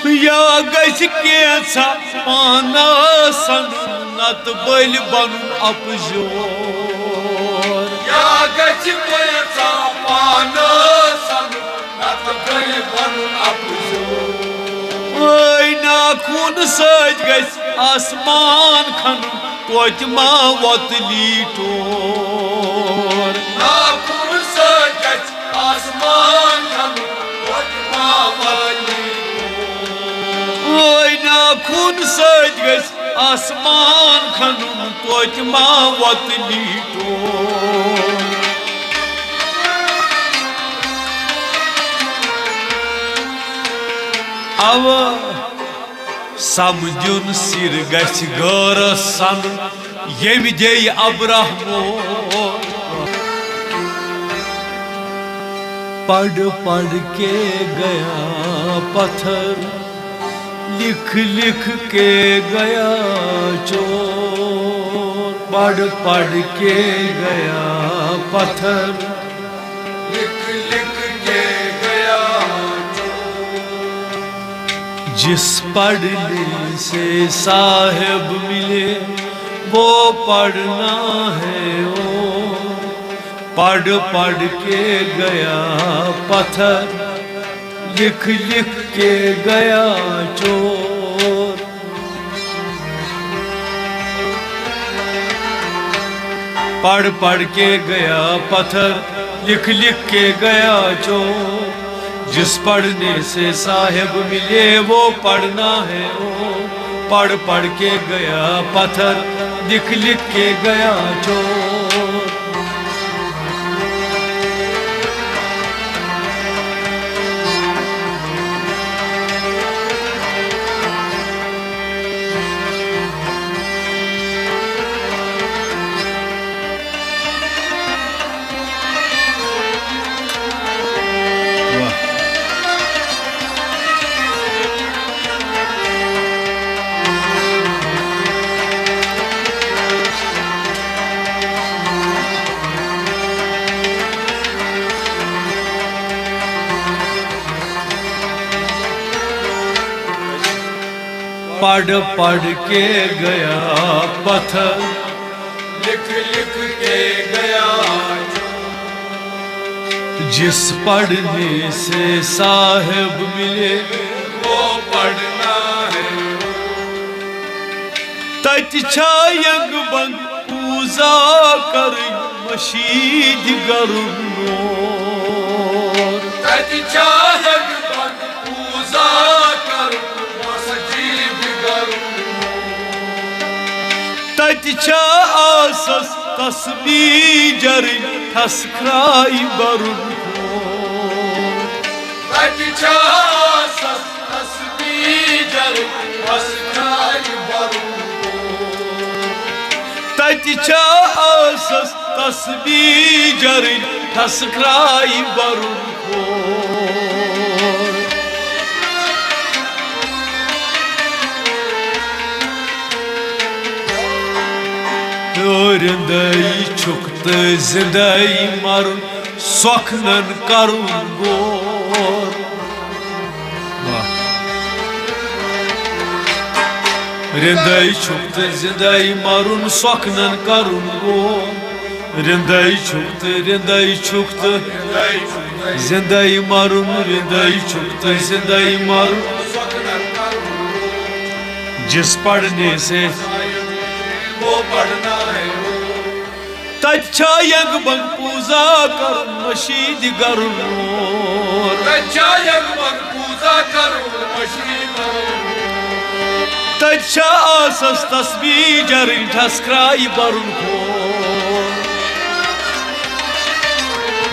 या गछ कैसा पाना सन नत बल बन अपजोर या गछ कैसा पाना सन नत बल बन अपजोर नाखून सज गछ आसमान खन तोच मा वतली टोर नाखून सज गछ आसमान खन तोच मा वतली नाखून सज गछ आसमान खन तोच मा वतली टोर अब समझुन सिर गछ गौर सन यम दे अब्राहमो पढ़ पढ़ के गया पत्थर लिख लिख के गया चोर पढ़ पढ़ के गया पत्थर लिख लिख के गया जिस पढ़ने से साहेब मिले वो पढ़ना है वो पढ़ पढ़ के गया पत्थर लिख लिख के गया चोर पढ़ पढ़ के गया पत्थर लिख लिख के गया चोर जिस पढ़ने से साहेब मिले वो पढ़ना है वो पढ़ पढ़ के गया पत्थर लिख लिख के गया चोर पढ़ पढ़ के गया पत्थर लिख लिख के गया जिस पढ़ने से साहेब मिले वो पढ़ना है तत छायंग बंग पूजा कर मशीद गरुनोर तत छायंग बंग पूजा कर मशीद तत आसस तस्बीह जरि ठसक्राई बरुन तत आसस तस्बीह जरि ठसक्राई बरुन तत आसस तस्बीह जरि ठसक्राई Barun Rindai çuktu zindai marun soknan karun gor Rindai çuktu zindai marun soknan karun gor Rindai çuktu zindai marun rindai çuktu zindai marun जिस पढ़ने से वो पढ़ना है तच्छायंग बंग पूजा कर मशीद गरुनोर तच्छायंग बंग पूजा कर मशीद तच्छा आसस तस्बीह जरि ठसक्राई बरुन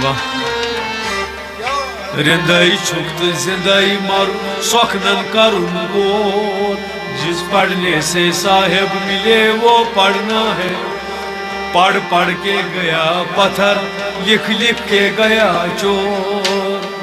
वाह रिंदई छुक्त जिंदई मारू सोखनन करुन गोर जिस पढ़ने से साहेब मिले वो पढ़ना है पढ़ पढ़ के गया पत्थर लिख लिख के गया चोर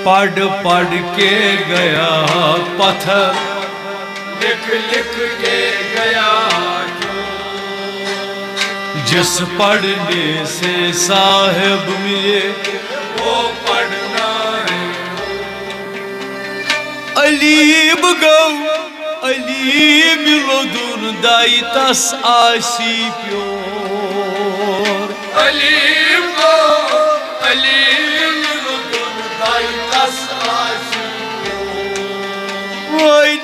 पढ़ पढ़ के गया पत्थर, लिख लिख के गया जो। जिस पढ़ने से साहिब मिले वो पढ़ना है। अलीब गौ अलीब लोदुन दाई तस आसी प्योर। अलीम को अलीम रुदुन दाई तस आसी वही न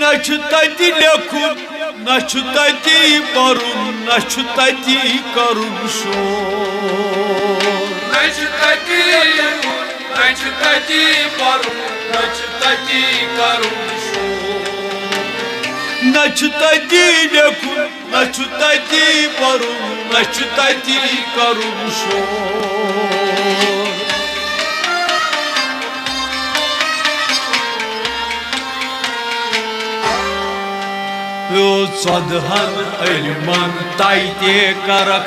तति लेखुन न तति परुन न तति करुन शोर। नचतती नचतती पर नचतती करूं न तति लेखुन न तति परुन न तति करुन शोर। Sodhan ilman taite karak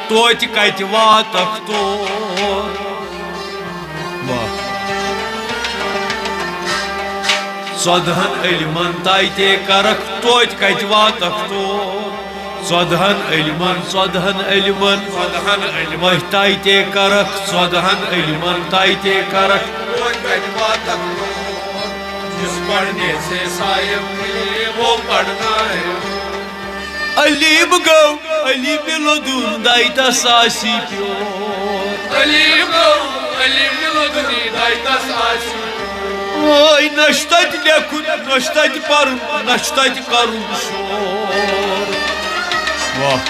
toit kait vatak tor. Sodhan ilman taite karak toit kait vatak tor. Sodhan ilman सदहन mah taite karak sodhan ilman taite karak. कोई कटवा तक जिस पढ़ने से साहिब मिले वो पढ़ना है। Alim gau alim lodun daita sasi pyor. Aleem को अलीम रुदुनी दाई तस आसी Oy naştad lekun, naştad parun, naştad karun şor. Vah.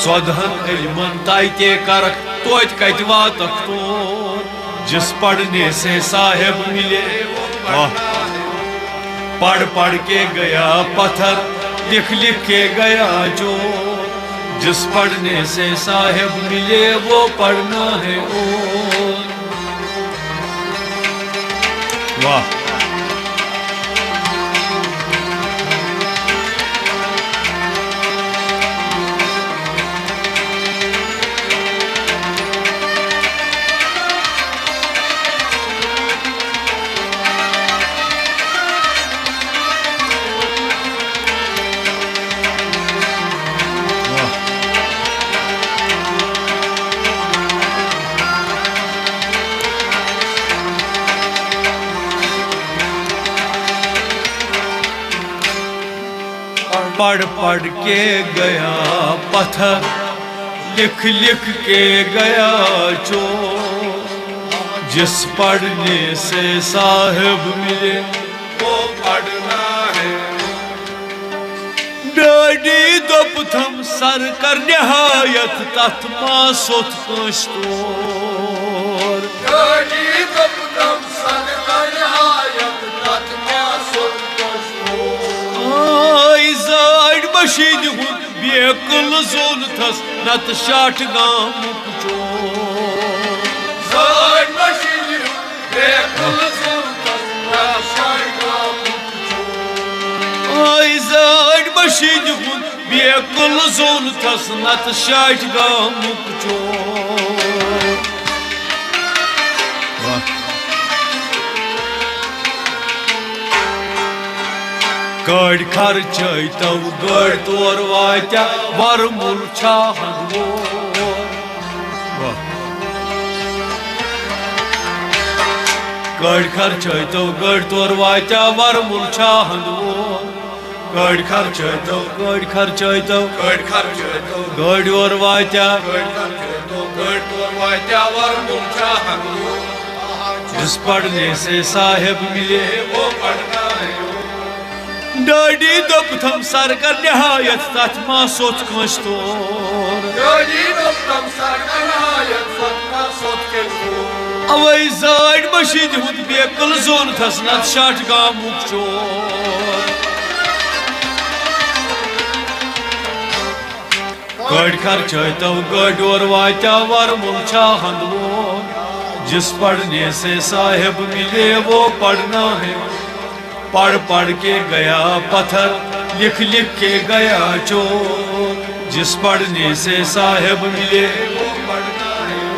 Sodhan ilman taite karak toit kaitva taktor. जिस पढ़ने से साहेब मिले वाह। पढ़ पढ़ के गया पत्थर, लिख लिख के गया जो। जिस पढ़ने से साहेब मिले वो पढ़ना है ओ। वाह। पढ़ पढ़ के गया पत्थर, लिख लिख के गया जो। जिस पढ़ने से साहिब मिले वो पढ़ना है। डाडी दोपथम सर कर निहायत तथ मासोत कश्तोर। गाड़ी तो पुतम सन नहायत तत्मा सुन Ay zayd başid hud bekul zon thas nat şart gamuk ço. Zay başını bekul zultas yaşayga mutlu. Ay zayd başid hud bekul zon thas nat şart gamuk ço. Gad kharchaytav gad tor vatya var mulcha handvor. Gad kharchaytav gad tor vatya var mulcha handvor. Gad kharchaytav गड खर्च तो gad tor vatya. गड खर्च तो गड तोर वात्यावर तुमचा हंगो जिस पढ़ने से साहेब मिले वो पढ़ना है। डाडी दोपथम सर कर निहायत तथ मासोत कश्तोर। गाड़ी तो पुतम सन नहायत तत्मा सुन के Avay zayd başid hud bekul zon thas nat şart gamuk çor. Gad kharchaytav gad और वाचा var mulcha handvor. जिस पढ़ने से साहेब मिले वो पढ़ना है। पढ़ पढ़ के गया पत्थर, लिख लिख के गया चोर। जिस पढ़ने से साहेब मिले वो पढ़ना है।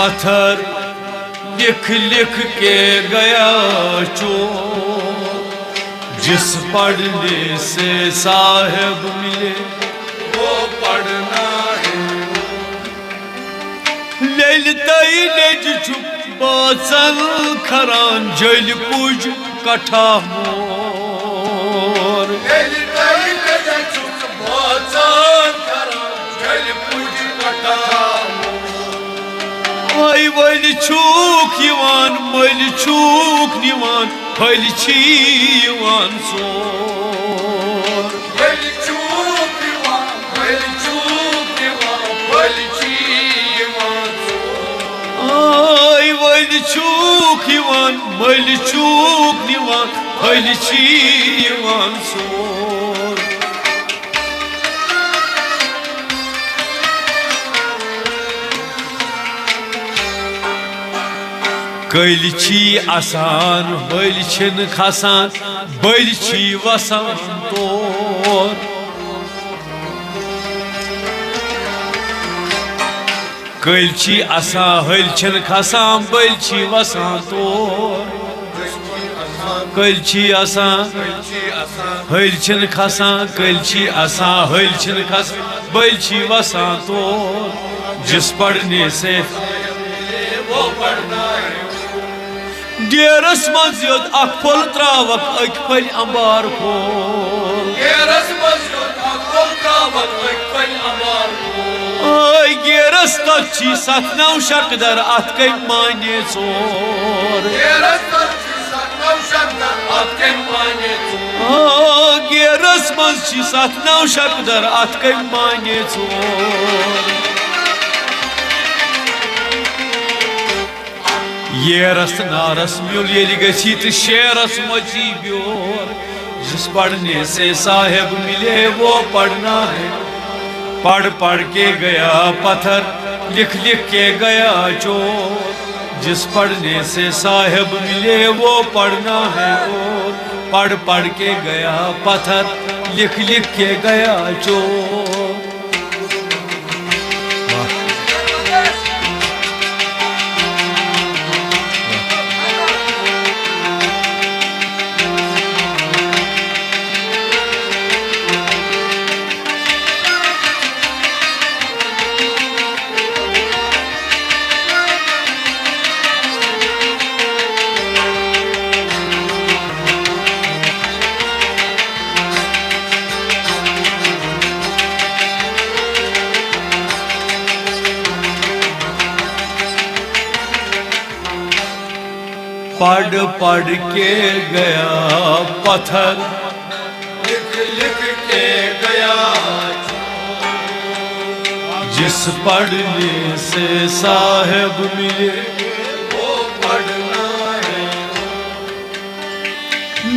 पत्थर लिख लिख के गया चोर, जिस पढ़ने से साहेब मिले वो पढ़ना है। ललतई लज छुप बाचल खरान जल पुज कठा मोर। ललतई लज छुप बाचल खरान जल पुज कठा मोर। आई वल छूक यवान मल छूक निवान फल छी यवान सोर। फल छूक यवान फल छूक यवान फल छी यवान सोर। आई वल छूक यवान मल छूक निवान फल छी यवान सोर। कल छी आसान बल छिन खसान, बल छी वसान तोर। कल छी आसान हल छिन खसान, बल छी वसान तोर। कल छी आसान हल छिन खसान, कल छी आसान हल छिन खसान, बल छी वसान तोर। जिस पढ़ने से वो पढ़ना है। डेरस मज योद अख फल त्रावक अख फल अंबार खोल। गेरस मज योद अख फल त्रावक अख फल अंबार खोल। आई गेरस तची सत नौ शकदर अत कई माने चोर। गेरस तची सत नौ शकदर अत कई माने चोर। गेरस मज सत नौ शकदर अत कई माने चोर। येरस नारस म्यूल ये गसी तो शेरस मची ब्योर। जिस पढ़ने से साहेब मिले वो पढ़ना है। पढ़ पढ़ के गया पत्थर, लिख लिख के गया चोर। जिस पढ़ने से साहेब मिले वो पढ़ना है और पढ़ पढ़ के गया पत्थर, लिख लिख के गया चोर। पढ़ पढ़ के गया पत्थर, लिख लिख के गया जिस पढ़ने से साहेब मिले वो पढ़ना है।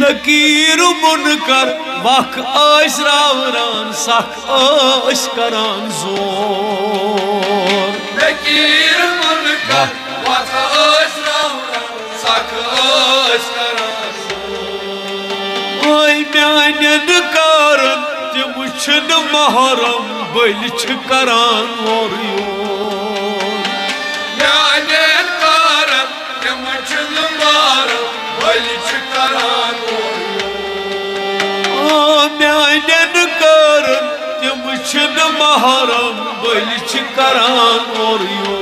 नकीर मुनकर वक आस रावरान सख आस करान जोर। नकीर मुनकर वक आस रावरान सख आस करान जोर। आई म्यानन कारण तिम छन महरम बल छ करान और योर। म्यानन कारण तिम छन महरम बल छ करान और योर। म्यानन कारण तिम छन महरम बल छ करान और योर।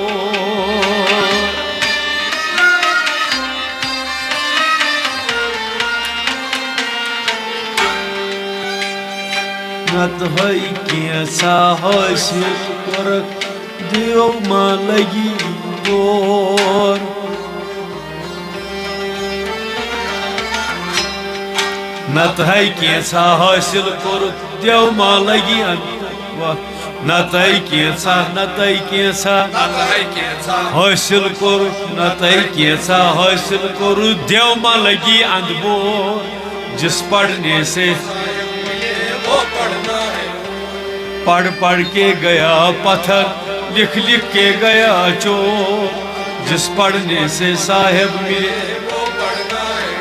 नत हई कैसा हासिल कर दियो मां लगी गोर। नत हई कैसा हासिल कर दियो मां लगी नत हई कैसा हासिल कर नत हई कैसा हासिल कर दियो मां लगी अंधबोर। जिस पढ़ने से वो पढ़ना है। पढ़ पढ़ के गया पत्थर, लिख लिख के गया चोर। जिस पढ़ने से साहेब मिले वो पढ़ना है।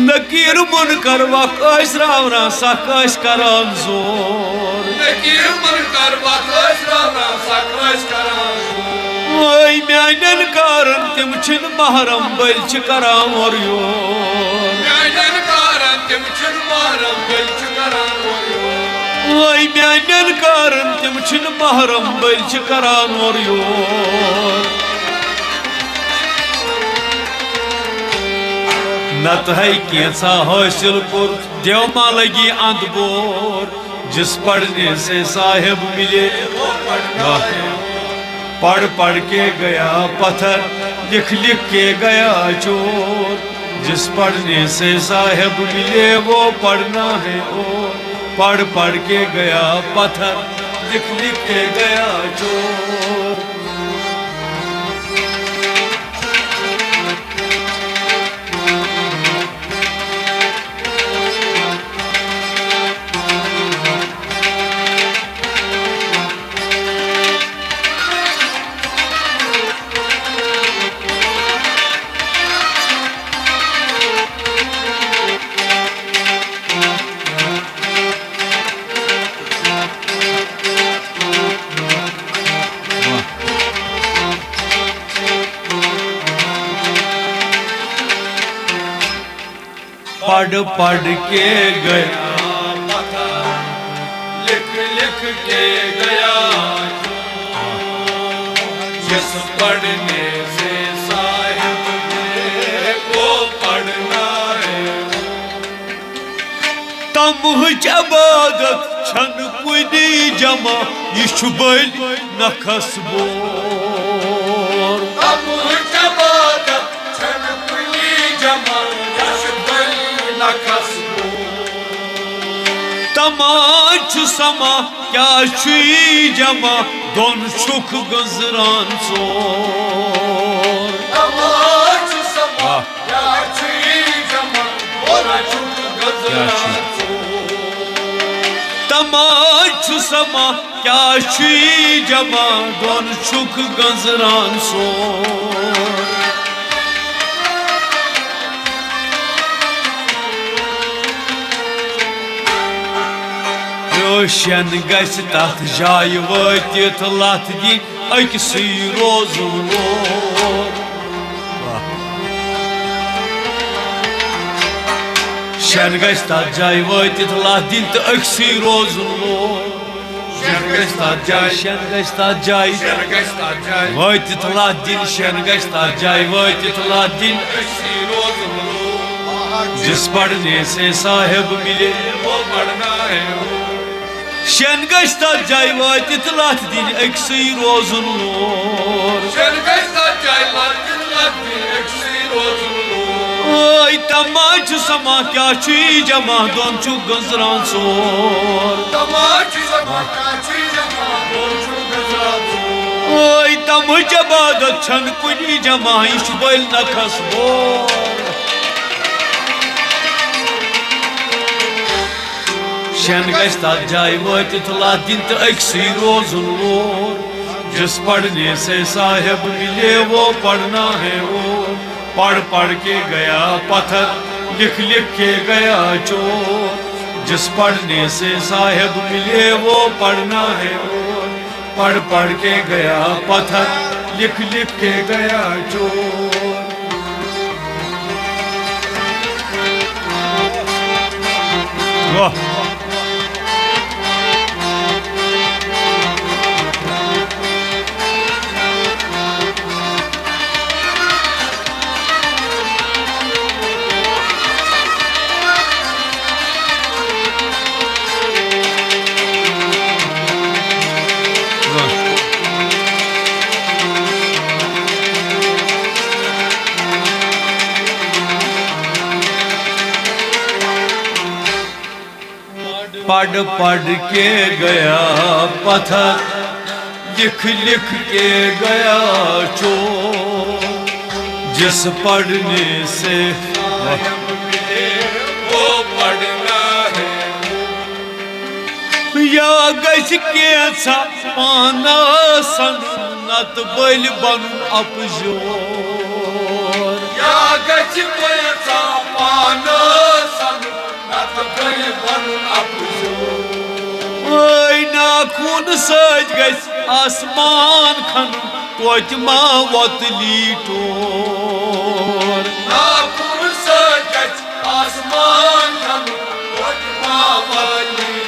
नकीर मुनकर वकाश रावरा सकाश करान जोर। नकीर मुनकर वकाश रावरा सकाश करान जोर। ओय म्यानन कारन तिम छिन महरम बल छ करान और योर म्यानन कारन तिम छिन महरम बल छ करान और योर ओय म्यानन कारन तिम छिन महरम बल छ करान और योर नत है कैसा हासिल कुर देवमा लगी अंध बोर जिस पढ़ने से साहिब मिले वो पढ़ना है पढ़ पढ़ के गया पत्थर लिख लिख के गया चोर जिस पढ़ने से साहिब मिले वो पढ़ना है और पढ़ पढ़ के गया पत्थर लिख लिख के गया चोर पढ़ पढ़ के गया पत्थर लिख लिख के गया जिस पढ़ने से साहिब मिले वो पढ़ना है तमुह जबादत छन कुनी जमा यह बल नखस बोर अब जबादत छन कुनी जमा यश बल नखस तमाच समा क्या छुई जमा दोन छुक गजरान सोर तमाच समा क्या छी जमा और छुक गजरान तमाच समा क्या छुई जमा दोन छुक गजरान सोर रोशन गस तथ जाय वतित लथ दिन अकसी रोजन लोर शन गस तथ जाय वतित लथ दिन तो अकसी रोजन लोर शन गस तथ जाय वतित लथ दिन शन गस तथ जाय वतित लथ दिन जिस पढ़ने से साहिब मिले वो पढ़ना है शन गस तथ जाय वतित लथ दिन अकसी रोजन लोर ओय तमाच समा क्या छी जमा दोन छु गजरान सोर ओय तम जबादत छन कुनी जमा यह बल नखस बोर शन गस तथ जाय वतित लथ दिन तो अकसी रोजन लोर जिस पढ़ने से साहिब मिले वो पढ़ना है और पढ़ पढ़ के गया पत्थर लिख लिख के गया चोर जिस पढ़ने से साहिब मिले वो पढ़ना है और पढ़ पढ़ के गया पत्थर लिख लिख के गया चोर वाह पढ़ पढ़ के गया पत्थर लिख लिख के गया चोर जिस पढ़ने से वो पढ़ना है या गस के पाना सन्नत बल बन अपजोर या गच पैसा पाना सन नत बल बन अपजो ओय नाखून सज गस आसमान खन तोच मा वतली टोर नाखून सज गस आसमान खन तोच मा वतली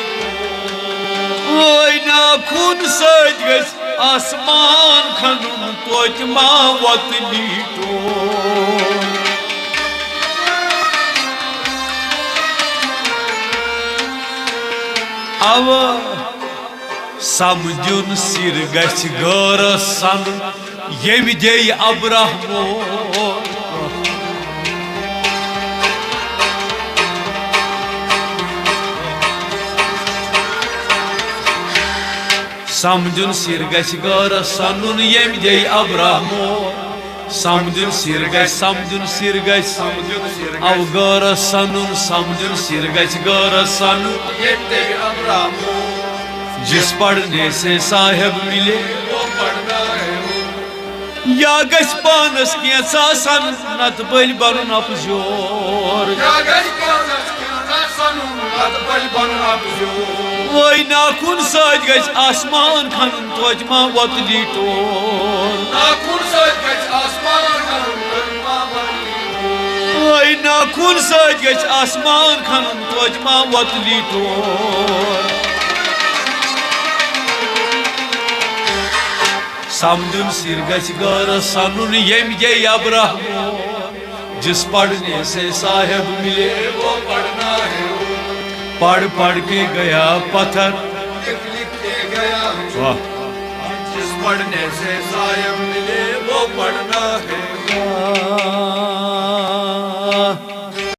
ओय नाखून सज गस आसमान खन तोच मा वतली टोर अब समझुन सिर गछ गौर सन यम दे अब्राहमो समझुन सिर गछ गौर सनुन यम दे अब्राहमो समझुन सिर गछ अब गौर सनुन समझुन सिर गछ गौर सनु यम दे अब्राहमो जिस पढ़ने से साहेब मिले वो पढ़ना है या गछ पानस कैसा सन नत बल बन अपजोर या गछ पानस कैसा सन नत बल बन अपजोर वही नाखून सज गछ आसमान खन तोच मा वतली टोर नाखून सज गछ आसमान खन तोच मा वतली टोर वही नाखून सज गछ आसमान खन तोच मा वतली टोर समझुन सिर गछ गौर सनुन यम जे अब्राहमो जिस पढ़ने से साहेब मिले वो पढ़ना है पढ़ पढ़ के गया पत्थर लिख के गया वाह जिस पढ़ने से साहेब मिले वो पढ़ना है